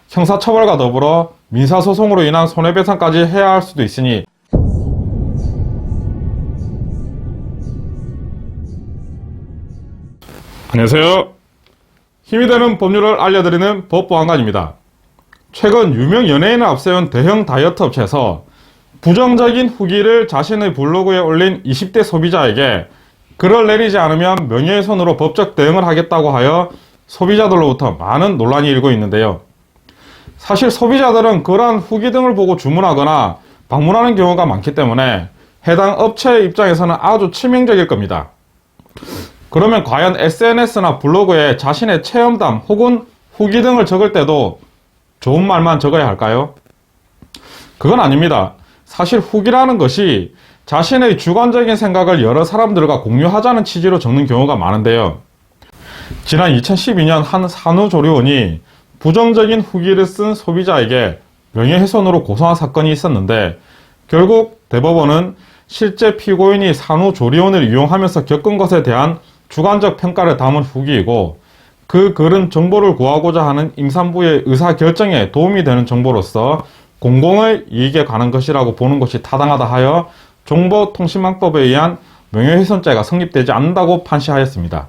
형사처벌과 더불어 민사소송으로 인한 손해배상까지 해야 할 수도 있으니 안녕하세요. 힘이 되는 법률을 알려드리는 법보안관입니다. 최근 유명 연예인을 앞세운 대형 다이어트 업체에서 부정적인 후기를 자신의 블로그에 올린 20대 소비자에게 글을 내리지 않으면 명예훼손으로 법적 대응을 하겠다고 하여 소비자들로부터 많은 논란이 일고 있는데요. 사실 소비자들은 그러한 후기 등을 보고 주문하거나 방문하는 경우가 많기 때문에 해당 업체의 입장에서는 아주 치명적일 겁니다. 그러면 과연 SNS나 블로그에 자신의 체험담 혹은 후기 등을 적을 때도 좋은 말만 적어야 할까요? 그건 아닙니다. 사실 후기라는 것이 자신의 주관적인 생각을 여러 사람들과 공유하자는 취지로 적는 경우가 많은데요. 지난 2012년 한 산후조리원이 부정적인 후기를 쓴 소비자에게 명예훼손으로 고소한 사건이 있었는데, 결국 대법원은 실제 피고인이 산후조리원을 이용하면서 겪은 것에 대한 주관적 평가를 담은 후기이고, 그 글은 정보를 구하고자 하는 임산부의 의사결정에 도움이 되는 정보로서 공공의 이익에 관한 것이라고 보는 것이 타당하다 하여 정보통신망법에 의한 명예훼손죄가 성립되지 않는다고 판시하였습니다.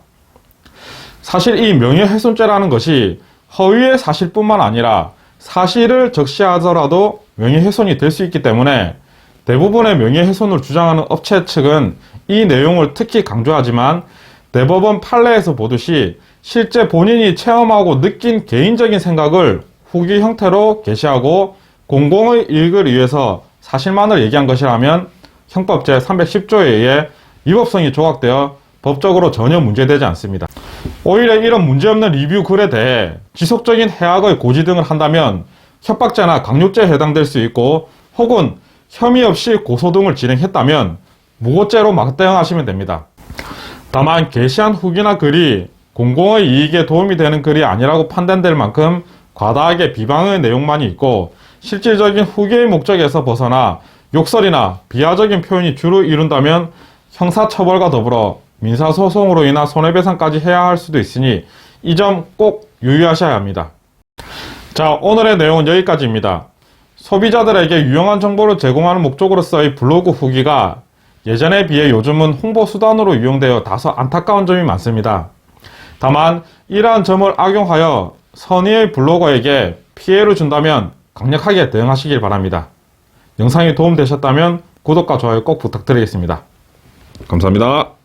사실 이 명예훼손죄라는 것이 허위의 사실뿐만 아니라 사실을 적시하더라도 명예훼손이 될 수 있기 때문에 대부분의 명예훼손을 주장하는 업체 측은 이 내용을 특히 강조하지만, 대법원 판례에서 보듯이 실제 본인이 체험하고 느낀 개인적인 생각을 후기 형태로 게시하고 공공의 이익을 위해서 사실만을 얘기한 것이라면 형법 제310조에 의해 위법성이 조각되어 법적으로 전혀 문제되지 않습니다. 오히려 이런 문제없는 리뷰 글에 대해 지속적인 해악의 고지 등을 한다면 협박죄나 강요죄에 해당될 수 있고, 혹은 혐의 없이 고소 등을 진행했다면 무고죄로 맞대응하시면 됩니다. 다만 게시한 후기나 글이 공공의 이익에 도움이 되는 글이 아니라고 판단될 만큼 과다하게 비방의 내용만이 있고, 실질적인 후기의 목적에서 벗어나 욕설이나 비하적인 표현이 주로 이룬다면 형사처벌과 더불어 민사소송으로 인한 손해배상까지 해야 할 수도 있으니 이 점 꼭 유의하셔야 합니다. 자, 오늘의 내용은 여기까지입니다. 소비자들에게 유용한 정보를 제공하는 목적으로서의 블로그 후기가 예전에 비해 요즘은 홍보 수단으로 이용되어 다소 안타까운 점이 많습니다. 다만 이러한 점을 악용하여 선의의 블로거에게 피해를 준다면 강력하게 대응하시길 바랍니다. 영상이 도움되셨다면 구독과 좋아요 꼭 부탁드리겠습니다. 감사합니다.